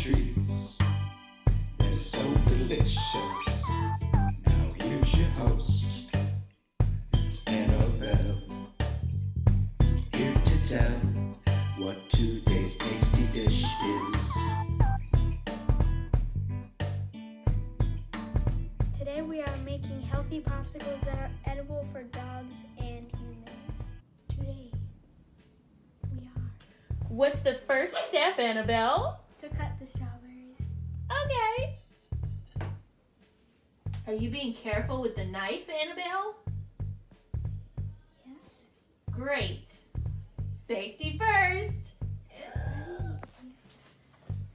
treats. They're so delicious. Now here's your host. It's Annabelle. Here to tell what today's tasty dish is. Today we are making healthy popsicles that are edible for dogs and humans. Today we are What's the first step, Annabelle? to cut the strawberries. Okay. Are you being careful with the knife, Annabelle? Yes. Great. Safety first.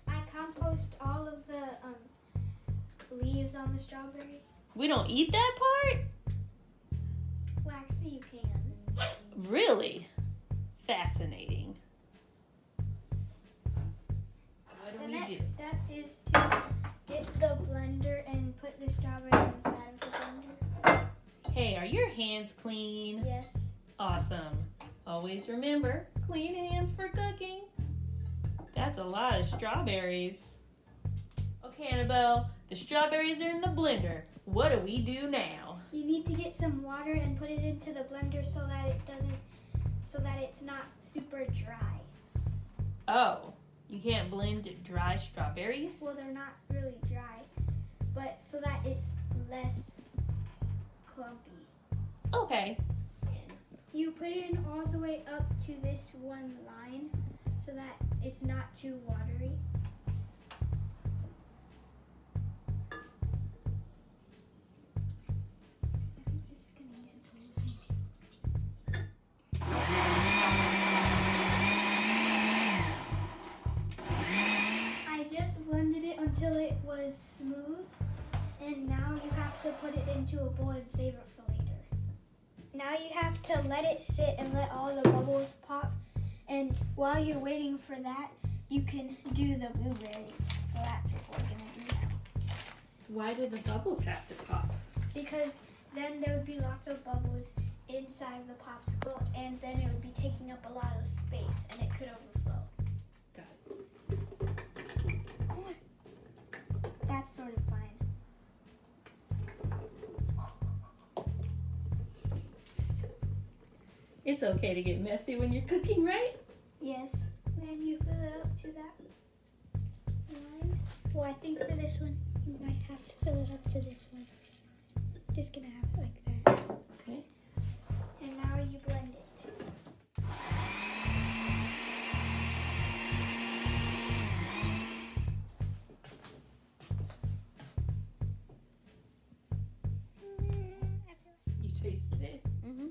I compost all of the leaves on the strawberry. We don't eat that part? Well, actually you can. Really? Fascinating. What do The we do? next step is to get the blender and put the strawberries inside of the blender. Hey, are your hands clean? Yes. Awesome. Always remember, clean hands for cooking. That's a lot of strawberries. Okay, Annabelle, the strawberries are in the blender. What do we do now? You need to get some water and put it into the blender so that it's not super dry. Oh, you can't blend dry strawberries? Well, they're not really dry, but so that it's less clumpy. Okay. You put it in all the way up to this one line so that it's not too watery. I think this is going to use a blender. I just blended it until it was smooth, and now you have to put it into a bowl and save it for later. Now you have to let it sit and let all the bubbles pop, and while you're waiting for that, you can do the blueberries. So that's what we're gonna do now. Why do the bubbles have to pop? Because then there would be lots of bubbles inside of the popsicle, and then it would be taking up a lot of space, and it could overflow. Got it. That's sort of fine. It's okay to get messy when you're cooking, right? Yes. Then you fill it up to that line. Well, I think for this one, you might have to fill it up to this one. Just gonna have it like that. Okay. And now you blend it. You tasted it? Mm-hmm.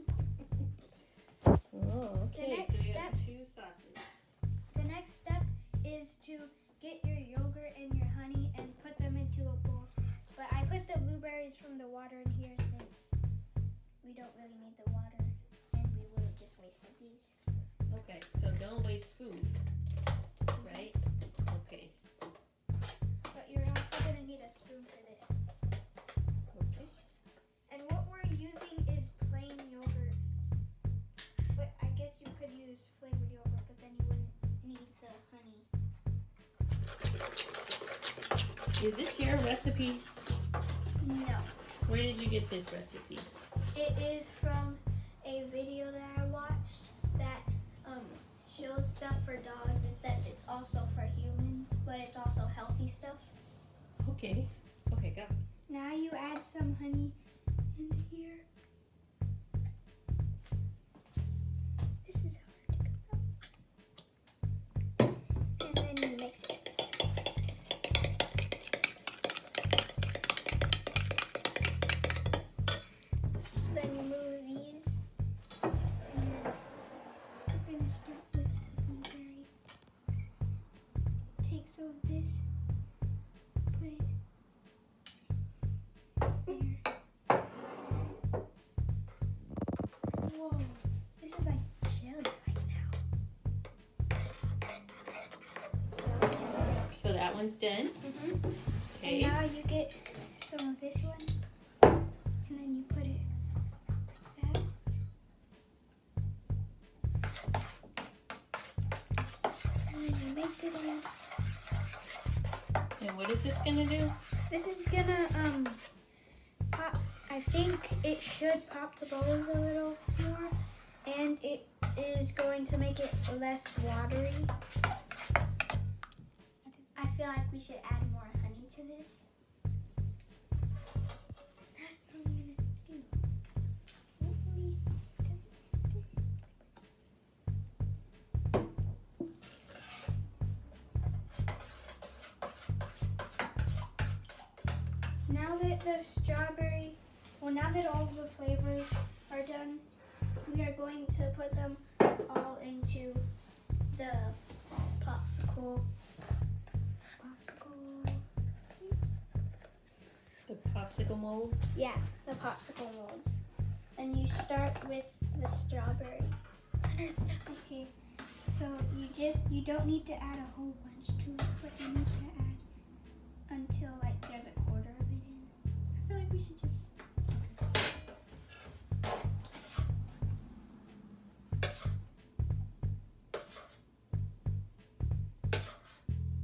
Oh, okay. The next so you have step- 2 sauces. The next step is to get your yogurt and your honey and put them into a bowl. But I put the blueberries from the water in here since we don't really need the water and we would have just wasted these. Okay, so don't waste food, right? Okay. But you're also going to need a spoon for this. Okay. And what we're using is plain yogurt. But I guess you could use flavored yogurt, but then you wouldn't need the honey. Is this your recipe? No. Where did you get this recipe? It is from a video that I watched that shows stuff for dogs, except it's also for humans, but it's also healthy stuff. Okay. Okay, got it. Now you add some honey into here. This is hard to come out. And then you mix it. So then you move these. And then we're going to start with the blueberry. Take some of this. Put it there. Whoa, this is like jelly right now. So that one's done. Mm-hmm. Okay. And now you get some of this one, and then you put it like that. And then you make it in. And what is this gonna do? This is gonna pop. I think it should pop the bubbles a little more, and it is going to make it less watery. I feel like we should add more honey to this. That's what I'm gonna do. Hopefully. Now that the strawberry, now that all of the flavors are done, we are going to put them all into the popsicle. The popsicle molds. Yeah, the popsicle molds. And you start with the strawberry. Okay, so you don't need to add a whole bunch to it, but you need to add until like there's a quarter of it in. I feel like we should just.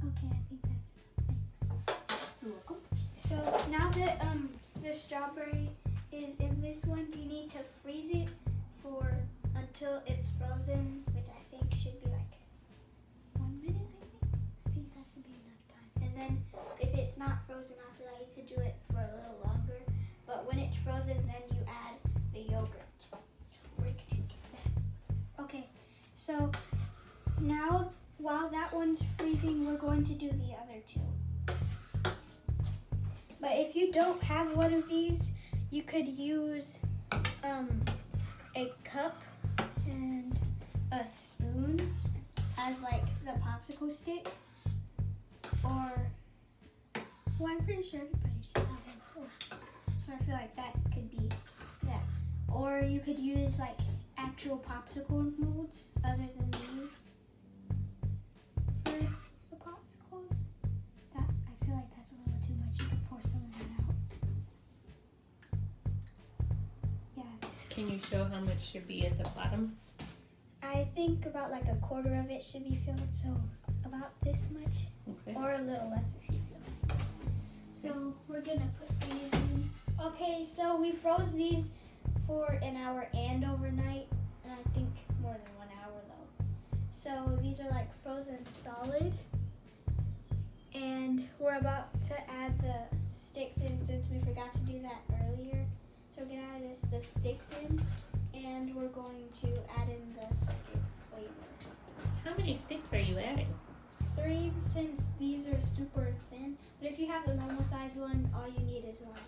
Okay, I think that's enough. Thanks. You're welcome. So now that the strawberry is in this one, you need to freeze it for until it's frozen, which I think should be like 1 minute. I think that should be enough time. And then if it's not frozen after that, you could do it for a little longer. But when it's frozen, then you add the yogurt. We're gonna do that. Okay, so now while that one's freezing, we're going to do the other two. But if you don't have one of these, you could use a cup and a spoon as like the popsicle stick. Or, well, I'm pretty sure everybody should have one. So I feel like that could be that. Or you could use like actual popsicle molds other than these for the popsicles. That, I feel like that's a little too much. You could pour some of that out. Yeah. Can you show how much should be at the bottom? I think about like a quarter of it should be filled, so about this much. Okay. Or a little less if you feel like. So we're gonna put these in. Okay, so we froze these for an hour and overnight, and I think more than 1 hour though. So these are like frozen solid, and we're about to add the sticks in since we forgot to do that earlier. So we're gonna add the sticks in, and we're going to add in the second flavor. How many sticks are you adding? 3 since these are super thin, but if you have the normal size one, all you need is 1.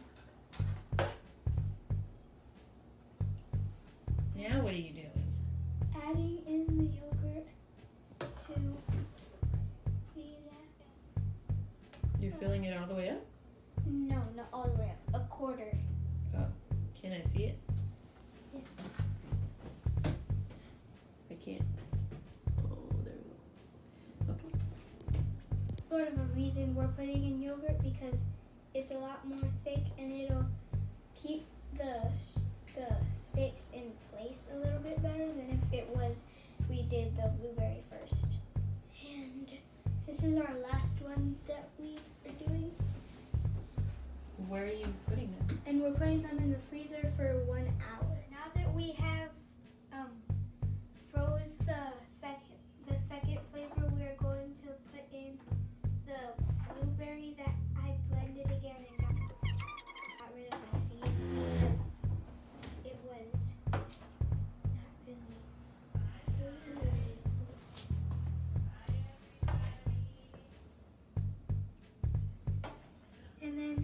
Now what are you doing? Adding in the yogurt to these. You're filling it all the way up? No, not all the way up. A quarter. Can I see it? Yeah. I can't. Oh, there we go. Okay. Sort of a reason we're putting in yogurt because it's a lot more thick and it'll keep the sticks in place a little bit better than if it was we did the blueberry first. And this is our last one that we are doing. Where are you putting them? And we're putting them in the freezer for 1 hour. Now that we have froze the second flavor, we are going to put in the blueberry that I blended again and got rid of the seeds because it was not really. And then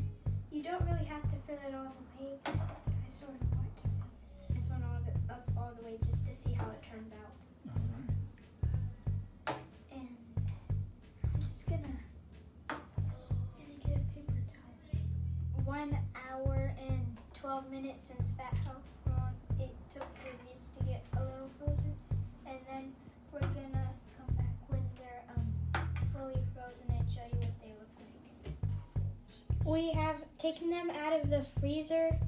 you don't really have to fill it all the way, but I sort of want to fill this one up all the way just to see how it turns out. And I'm just gonna get a paper towel. 1 hour and 12 minutes since that how long it took for these to get a little frozen. And then we're gonna come back when they're fully frozen and show you what they look like. We have taken them out of the freezer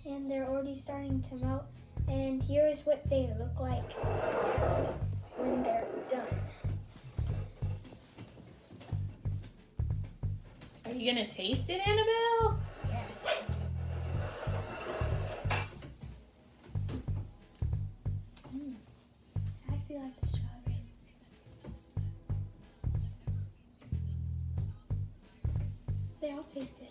and they're already starting to melt. And here's what they look like when they're done. you gonna taste it, Annabelle? Yes. I actually like the strawberry. They all taste good.